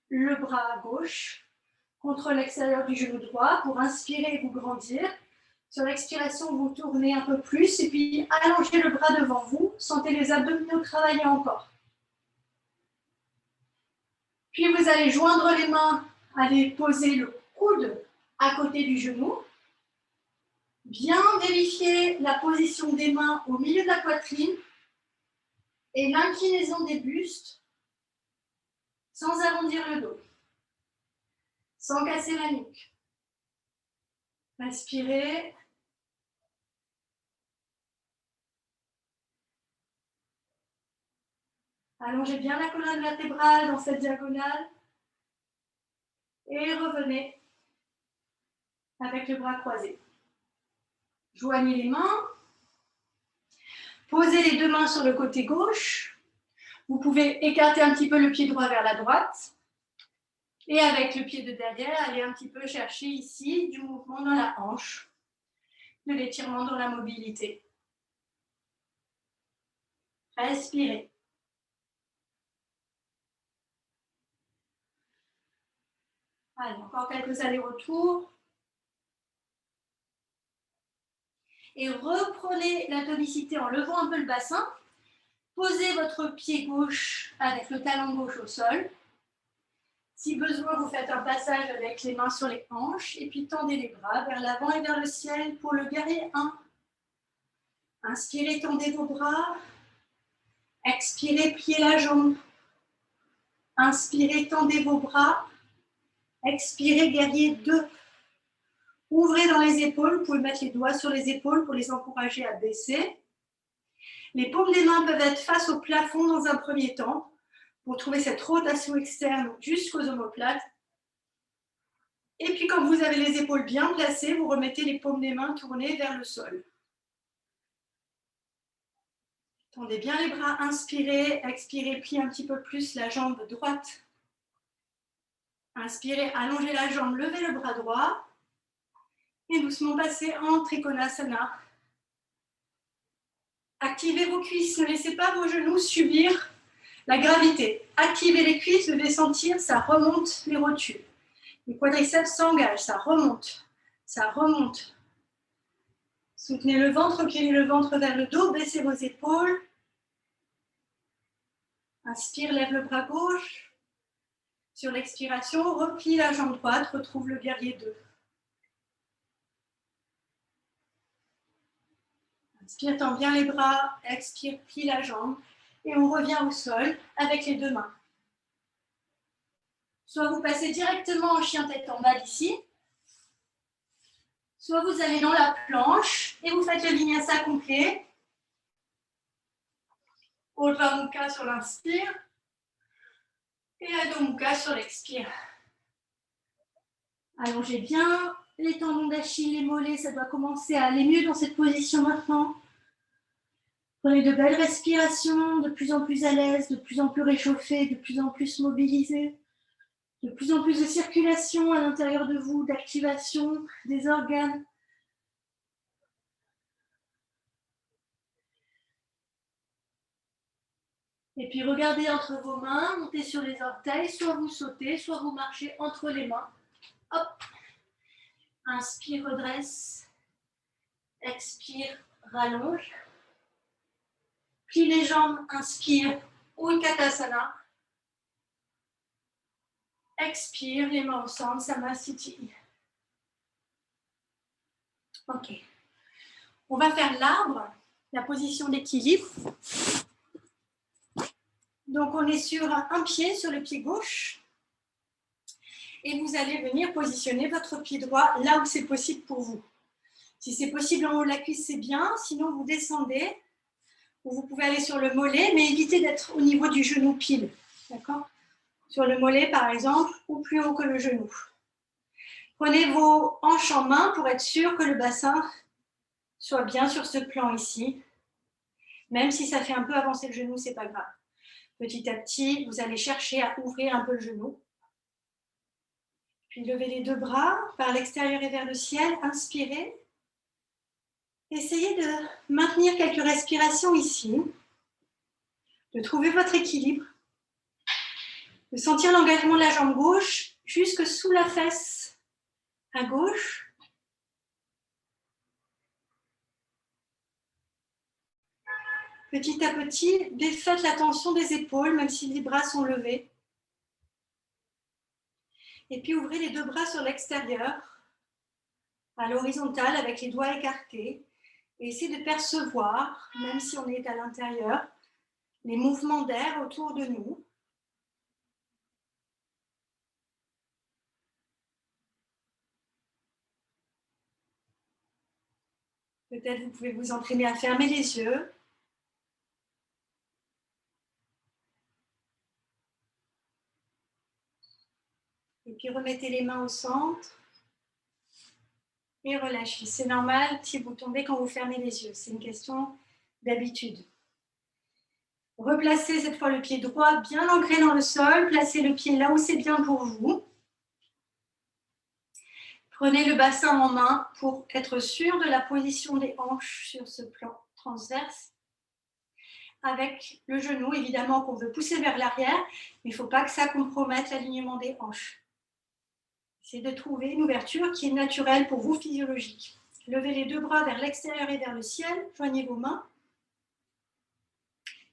le bras gauche contre l'extérieur du genou droit pour inspirer et vous grandir. Sur l'expiration, vous tournez un peu plus et puis allongez le bras devant vous. Sentez les abdominaux travailler encore. Puis vous allez joindre les mains Allez poser le coude à côté du genou. Bien vérifier la position des mains au milieu de la poitrine et l'inclinaison des bustes sans arrondir le dos, sans casser la nuque. Inspirez. Allongez bien la colonne vertébrale dans cette diagonale. Et revenez avec le bras croisé. Joignez les mains. Posez les deux mains sur le côté gauche. Vous pouvez écarter un petit peu le pied droit vers la droite. Et avec le pied de derrière, allez un petit peu chercher ici du mouvement dans la hanche, de l'étirement dans la mobilité. Respirez. Allez, encore quelques allers-retours. Et reprenez la tonicité en levant un peu le bassin. Posez votre pied gauche avec le talon gauche au sol. Si besoin, vous faites un passage avec les mains sur les hanches et puis tendez les bras vers l'avant et vers le ciel pour le guerrier 1. Inspirez, tendez vos bras. Expirez, pliez la jambe. Inspirez, tendez vos bras. Expirez, guerrier 2. Ouvrez dans les épaules. Vous pouvez mettre les doigts sur les épaules pour les encourager à baisser. Les paumes des mains peuvent être face au plafond dans un premier temps pour trouver cette rotation externe jusqu'aux omoplates. Et puis quand vous avez les épaules bien placées, vous remettez les paumes des mains tournées vers le sol. Tendez bien les bras, inspirez, expirez, pliez un petit peu plus la jambe droite. Inspirez, allongez la jambe, levez le bras droit. Et doucement passez en Trikonasana. Activez vos cuisses, ne laissez pas vos genoux subir la gravité. Activez les cuisses, devez sentir, ça remonte les rotules. Les quadriceps s'engagent, ça remonte, ça remonte. Soutenez le ventre, reculez le ventre vers le dos, baissez vos épaules. Inspire, lève le bras gauche. Sur l'expiration, replie la jambe droite, retrouve le guerrier 2. Inspire, tends bien les bras, expire, plie la jambe. Et on revient au sol avec les deux mains. Soit vous passez directement en chien tête en bas d'ici, soit vous allez dans la planche et vous faites le vinyasa complet. Urdhva Mukha sur l'inspire et Adho Mukha sur l'expire. Allongez bien les tendons d'Achille, les mollets, ça doit commencer à aller mieux dans cette position maintenant. Prenez de belles respirations, de plus en plus à l'aise, de plus en plus réchauffé, de plus en plus mobilisé. De plus en plus de circulation à l'intérieur de vous, d'activation des organes. Et puis regardez entre vos mains, montez sur les orteils, soit vous sautez, soit vous marchez entre les mains. Hop. Inspire, redresse. Expire, rallonge. Plie les jambes, inspire, Utkatasana. Expire, les mains ensemble, Samasthiti. Ok. On va faire l'arbre, la position d'équilibre. Donc, on est sur un pied, sur le pied gauche. Et vous allez venir positionner votre pied droit là où c'est possible pour vous. Si c'est possible en haut de la cuisse, c'est bien. Sinon, vous descendez. Ou vous pouvez aller sur le mollet, mais évitez d'être au niveau du genou pile. D'accord ? Sur le mollet, par exemple, ou plus haut que le genou. Prenez vos hanches en main pour être sûr que le bassin soit bien sur ce plan ici. Même si ça fait un peu avancer le genou, ce n'est pas grave. Petit à petit, vous allez chercher à ouvrir un peu le genou. Puis levez les deux bras par l'extérieur et vers le ciel. Inspirez. Essayez de maintenir quelques respirations ici. De trouver votre équilibre. De sentir l'engagement de la jambe gauche jusque sous la fesse à gauche. Petit à petit, défaites la tension des épaules, même si les bras sont levés. Et puis ouvrez les 2 bras sur l'extérieur, à l'horizontale avec les doigts écartés. Et essayez de percevoir, même si on est à l'intérieur, les mouvements d'air autour de nous. Peut-être vous pouvez vous entraîner à fermer les yeux. Et puis remettez les mains au centre. Et relâchez. C'est normal si vous tombez quand vous fermez les yeux. C'est une question d'habitude. Replacez cette fois le pied droit bien ancré dans le sol. Placez le pied là où c'est bien pour vous. Prenez le bassin en main pour être sûr de la position des hanches sur ce plan transverse. Avec le genou, évidemment, qu'on veut pousser vers l'arrière, mais il ne faut pas que ça compromette l'alignement des hanches. C'est de trouver une ouverture qui est naturelle pour vous, physiologique. Levez les 2 bras vers l'extérieur et vers le ciel. Joignez vos mains.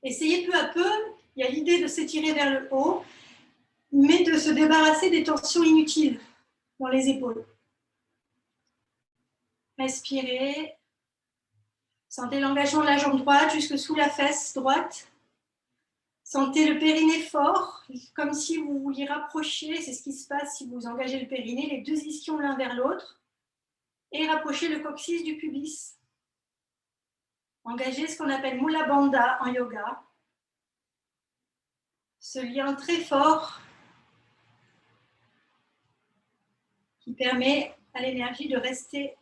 Essayez peu à peu, il y a l'idée de s'étirer vers le haut, mais de se débarrasser des tensions inutiles dans les épaules. Respirez. Sentez l'engagement de la jambe droite jusque sous la fesse droite. Sentez le périnée fort, comme si vous vouliez rapprocher, c'est ce qui se passe si vous engagez le périnée, les 2 ischions l'un vers l'autre, et rapprocher le coccyx du pubis. Engagez ce qu'on appelle Mula Bandha en yoga. Ce lien très fort qui permet à l'énergie de rester,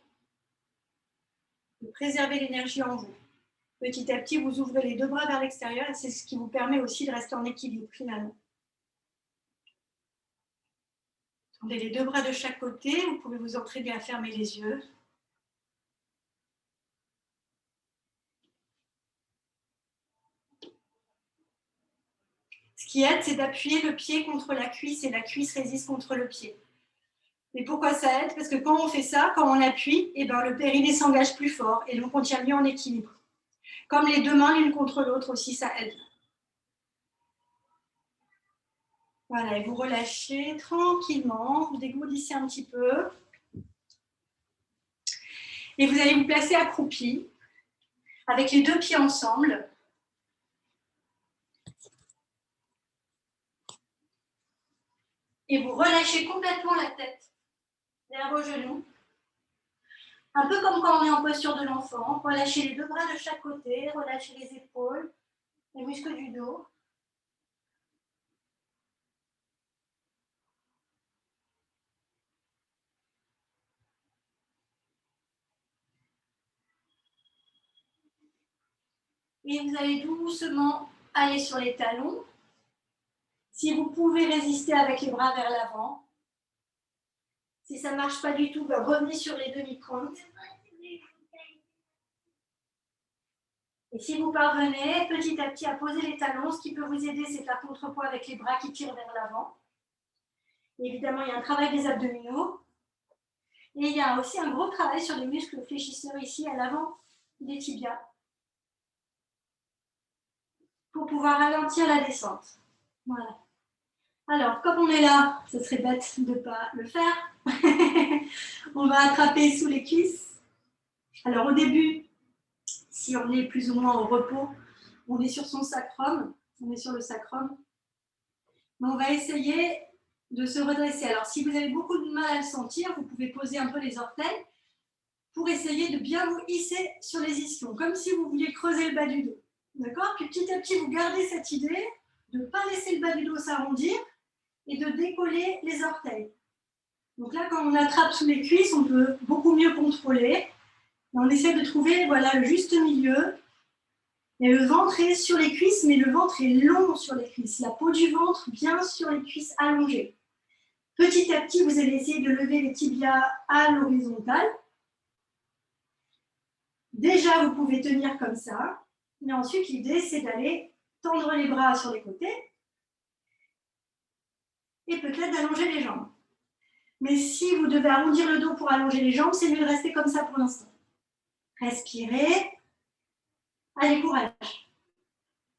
de préserver l'énergie en vous. Petit à petit, vous ouvrez les 2 bras vers l'extérieur et c'est ce qui vous permet aussi de rester en équilibre finalement. Tendez les 2 bras de chaque côté, vous pouvez vous entraîner à fermer les yeux. Ce qui aide, c'est d'appuyer le pied contre la cuisse et la cuisse résiste contre le pied. Et pourquoi ça aide? Parce que quand on fait ça, quand on appuie, eh ben, le périnée s'engage plus fort et donc on tient mieux en équilibre. Comme les 2 mains l'une contre l'autre aussi, ça aide. Voilà, et vous relâchez tranquillement, vous dégourdissez un petit peu. Et vous allez vous placer accroupi, avec les 2 pieds ensemble. Et vous relâchez complètement la tête vers vos genoux. Un peu comme quand on est en posture de l'enfant. Relâchez les 2 bras de chaque côté, relâchez les épaules, les muscles du dos. Et vous allez doucement aller sur les talons. Si vous pouvez résister avec les bras vers l'avant. Si ça ne marche pas du tout, ben revenez sur les demi-pointes. Et si vous parvenez petit à petit à poser les talons, ce qui peut vous aider, c'est faire contrepoids avec les bras qui tirent vers l'avant. Évidemment, il y a un travail des abdominaux. Et il y a aussi un gros travail sur les muscles fléchisseurs ici à l'avant des tibias pour pouvoir ralentir la descente. Voilà. Alors, comme on est là, ce serait bête de ne pas le faire. On va attraper sous les cuisses. Alors, au début, si on est plus ou moins au repos, on est sur son sacrum, on est sur le sacrum. Mais on va essayer de se redresser. Alors, si vous avez beaucoup de mal à le sentir, vous pouvez poser un peu les orteils pour essayer de bien vous hisser sur les ischions, comme si vous vouliez creuser le bas du dos. D'accord? Puis petit à petit, vous gardez cette idée de ne pas laisser le bas du dos s'arrondir et de décoller les orteils. Donc là, quand on attrape sous les cuisses, on peut beaucoup mieux contrôler. On essaie de trouver voilà, le juste milieu. Et le ventre est sur les cuisses, mais le ventre est long sur les cuisses. La peau du ventre bien sur les cuisses allongées. Petit à petit, vous allez essayer de lever les tibias à l'horizontale. Déjà, vous pouvez tenir comme ça. Mais ensuite, l'idée, c'est d'aller tendre les bras sur les côtés et peut-être d'allonger les jambes. Mais si vous devez arrondir le dos pour allonger les jambes, c'est mieux de rester comme ça pour l'instant. Respirez. Allez, courage.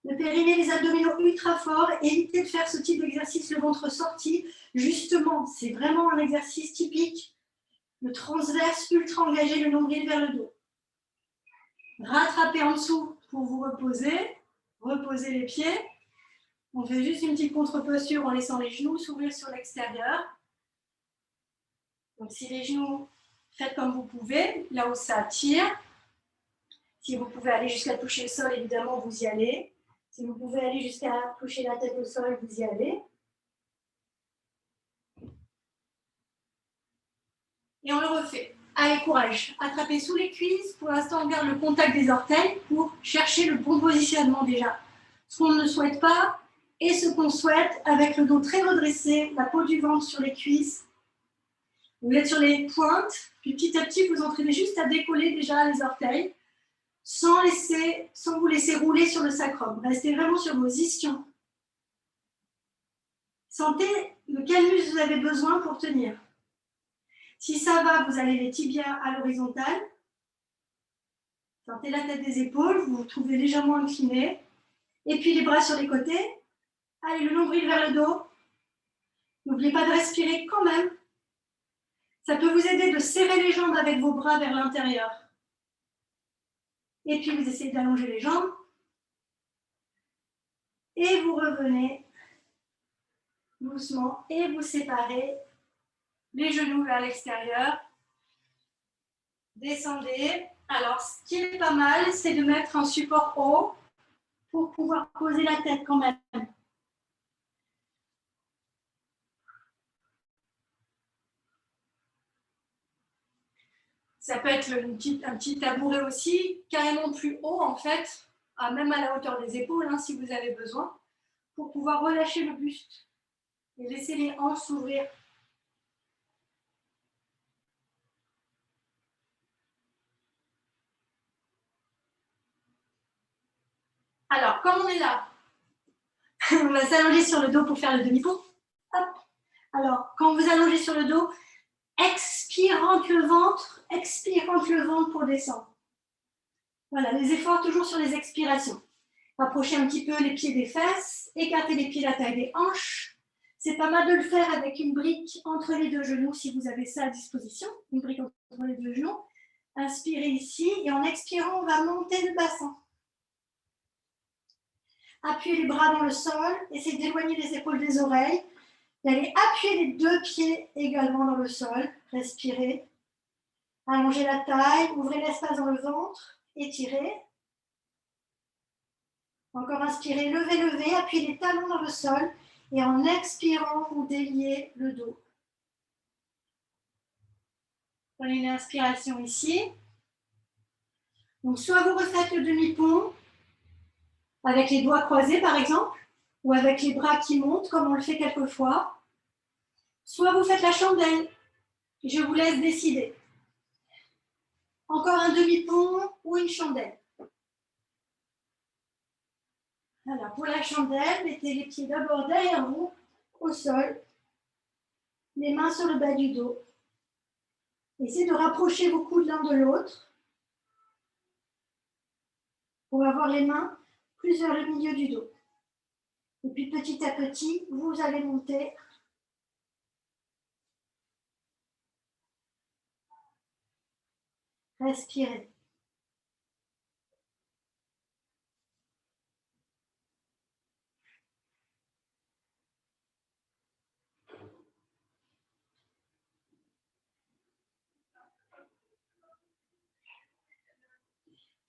Le périnée, les abdominaux ultra forts. Évitez de faire ce type d'exercice, le ventre sorti. Justement, c'est vraiment un exercice typique. Le transverse ultra engagé, le nombril vers le dos. Rattrapez en dessous pour vous reposer. Reposez les pieds. On fait juste une petite contre-posture en laissant les genoux s'ouvrir sur l'extérieur. Donc si les genoux, faites comme vous pouvez, là où ça tire. Si vous pouvez aller jusqu'à toucher le sol, évidemment, vous y allez. Si vous pouvez aller jusqu'à toucher la tête au sol, vous y allez. Et on le refait. Allez, courage. Attrapez sous les cuisses. Pour l'instant, on garde le contact des orteils pour chercher le bon positionnement déjà. Ce qu'on ne souhaite pas et ce qu'on souhaite avec le dos très redressé, la peau du ventre sur les cuisses. Vous êtes sur les pointes, puis petit à petit, vous entraînez juste à décoller déjà les orteils sans vous laisser rouler sur le sacrum. Restez vraiment sur vos ischions. Sentez de quel muscle vous avez besoin pour tenir. Si ça va, vous allez les tibias à l'horizontale. Sentez la tête des épaules, vous vous trouvez légèrement incliné. Et puis les bras sur les côtés. Allez, le nombril vers le dos. N'oubliez pas de respirer quand même. Ça peut vous aider de serrer les jambes avec vos bras vers l'intérieur. Et puis vous essayez d'allonger les jambes. Et vous revenez doucement et vous séparez les genoux vers l'extérieur. Descendez. Alors, ce qui est pas mal, c'est de mettre un support haut pour pouvoir poser la tête quand même. Ça peut être un petit tabouret aussi, carrément plus haut en fait, même à la hauteur des épaules hein, si vous avez besoin, pour pouvoir relâcher le buste et laisser les hanches s'ouvrir. Alors, comme on est là, on va s'allonger sur le dos pour faire le demi-pont. Alors, quand vous allongez sur le dos, expire, rentre le ventre pour descendre. Voilà, les efforts toujours sur les expirations. Rapprochez un petit peu les pieds des fesses, écartez les pieds de la taille des hanches. C'est pas mal de le faire avec une brique entre les deux genoux si vous avez ça à disposition, une brique entre les deux genoux. Inspirez ici et en expirant, on va monter le bassin. Appuyez les bras dans le sol, essayez d'éloigner les épaules des oreilles. Et allez appuyer les deux pieds également dans le sol. Respirez. Allongez la taille, ouvrez l'espace dans le ventre, étirez. Encore inspirez, levez, levez, appuyez les talons dans le sol et en expirant, vous déliez le dos. Prenez une inspiration ici. Donc, soit vous refaites le demi-pont avec les doigts croisés, par exemple, ou avec les bras qui montent, comme on le fait quelquefois. Soit vous faites la chandelle. Je vous laisse décider. Encore un demi-pont ou une chandelle. Alors, pour la chandelle, mettez les pieds d'abord derrière vous, au sol, les mains sur le bas du dos. Essayez de rapprocher vos coudes l'un de l'autre pour avoir les mains plus vers le milieu du dos. Et puis petit à petit, vous allez monter. Respirez.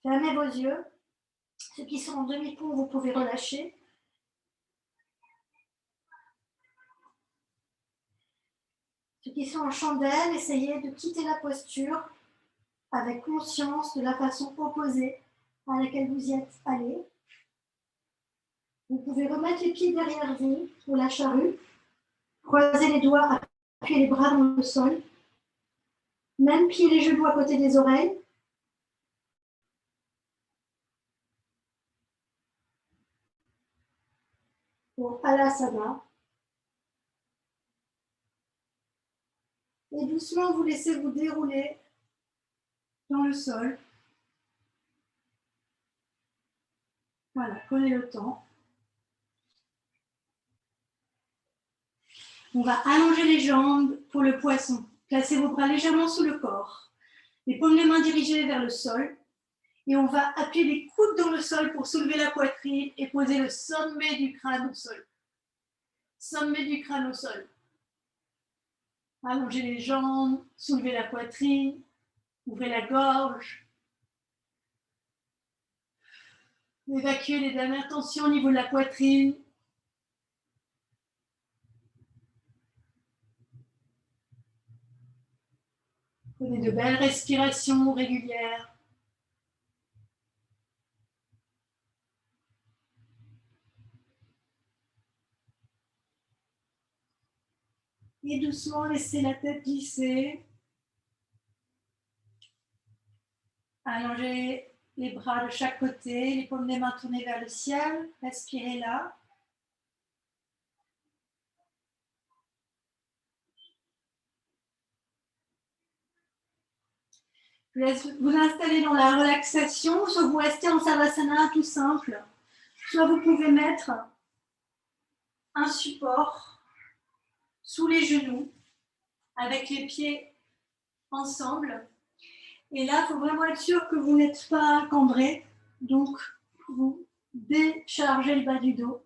Fermez vos yeux. Ceux qui sont en demi-pont, vous pouvez relâcher. Ceux qui sont en chandelle, essayez de quitter la posture avec conscience de la façon opposée à laquelle vous y êtes allé. Vous pouvez remettre les pieds derrière vous pour la charrue. Croisez les doigts, appuyez les bras dans le sol. Même pliez les genoux à côté des oreilles. Pour Alasana. Et doucement, vous laissez vous dérouler dans le sol. Voilà, prenez le temps. On va allonger les jambes pour le poisson. Placez vos bras légèrement sous le corps. Les paumes des mains dirigées vers le sol. Et on va appuyer les coudes dans le sol pour soulever la poitrine et poser le sommet du crâne au sol. Sommet du crâne au sol. Allongez les jambes, soulevez la poitrine, ouvrez la gorge. Évacuez les dernières tensions au niveau de la poitrine. Prenez de belles respirations régulières. Et doucement, laissez la tête glisser. Allongez les bras de chaque côté, les paumes des mains tournées vers le ciel. Respirez là. Je vous laisse vous installer dans la relaxation, soit vous restez en Savasana tout simple, soit vous pouvez mettre un support sous les genoux avec les pieds ensemble. Et là, il faut vraiment être sûr que vous n'êtes pas cambré. Donc, vous déchargez le bas du dos.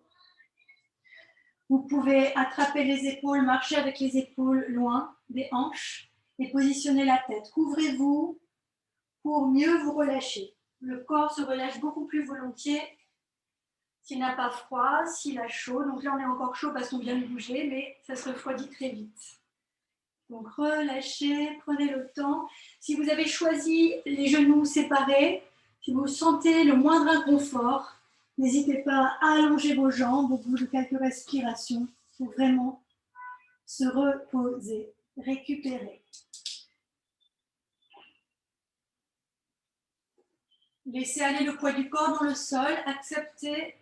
Vous pouvez attraper les épaules, marcher avec les épaules loin des hanches et positionner la tête. Couvrez-vous pour mieux vous relâcher. Le corps se relâche beaucoup plus volontiers s'il n'a pas froid, s'il a chaud. Donc là, on est encore chaud parce qu'on vient de bouger, mais ça se refroidit très vite. Donc relâchez, prenez le temps. Si vous avez choisi les genoux séparés, si vous sentez le moindre inconfort, n'hésitez pas à allonger vos jambes au bout de quelques respirations pour vraiment se reposer, récupérer. Laissez aller le poids du corps dans le sol, acceptez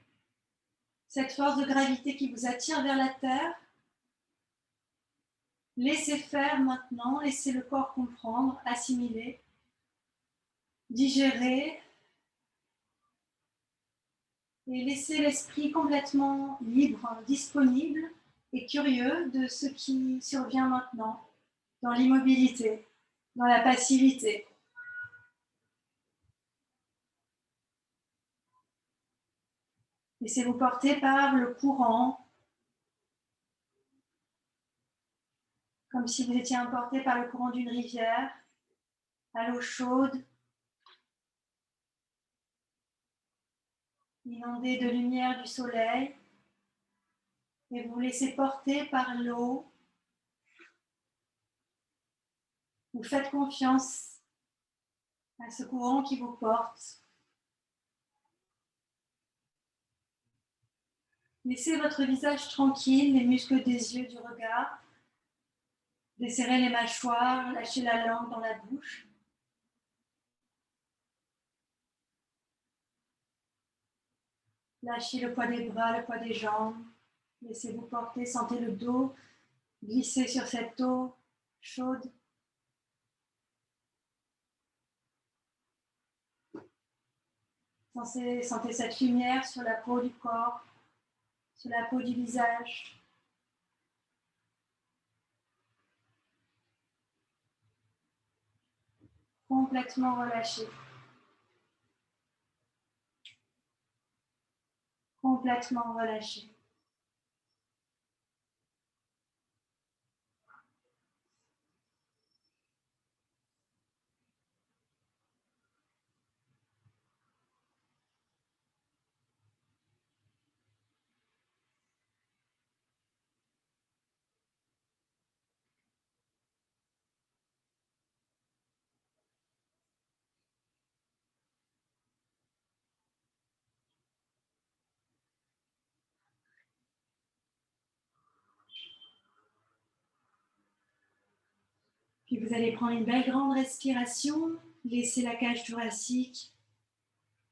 cette force de gravité qui vous attire vers la terre. Laissez faire maintenant, laissez le corps comprendre, assimiler, digérer et laissez l'esprit complètement libre, disponible et curieux de ce qui survient maintenant dans l'immobilité, dans la passivité. Laissez-vous porter par le courant, comme si vous étiez emporté par le courant d'une rivière, à l'eau chaude, inondé de lumière du soleil, et vous laissez porter par l'eau. Vous faites confiance à ce courant qui vous porte. Laissez votre visage tranquille, les muscles des yeux, du regard. Desserrez les mâchoires, lâchez la langue dans la bouche. Lâchez le poids des bras, le poids des jambes. Laissez-vous porter, sentez le dos glisser sur cette eau chaude. Sentez cette lumière sur la peau du corps, sur la peau du visage. Complètement relâché. Complètement relâché. Puis vous allez prendre une belle grande respiration, laisser la cage thoracique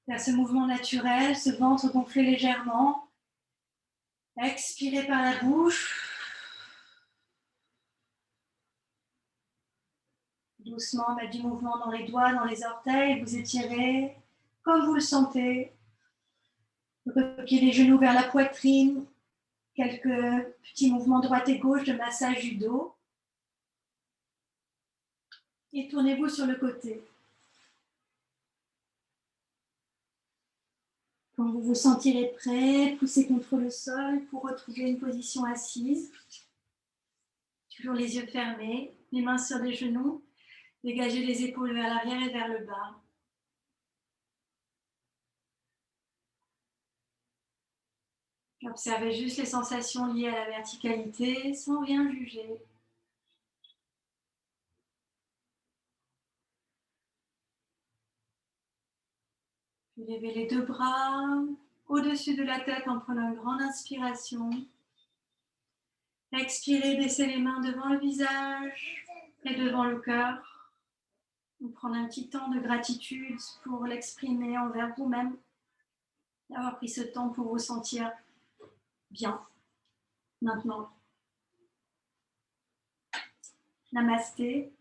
faire ce mouvement naturel, ce ventre gonfler légèrement. Expirez par la bouche. Doucement, mettre du mouvement dans les doigts, dans les orteils, vous étirez comme vous le sentez. Repliez les genoux vers la poitrine. Quelques petits mouvements droite et gauche de massage du dos. Et tournez-vous sur le côté. Quand vous vous sentirez prêt, poussez contre le sol pour retrouver une position assise. Toujours les yeux fermés, les mains sur les genoux. Dégagez les épaules vers l'arrière et vers le bas. Observez juste les sensations liées à la verticalité sans rien juger. Puis levez les deux bras au-dessus de la tête en prenant une grande inspiration. Expirez, baissez les mains devant le visage et devant le cœur. Vous prendre un petit temps de gratitude pour l'exprimer envers vous-même, d'avoir pris ce temps pour vous sentir bien maintenant. Namasté.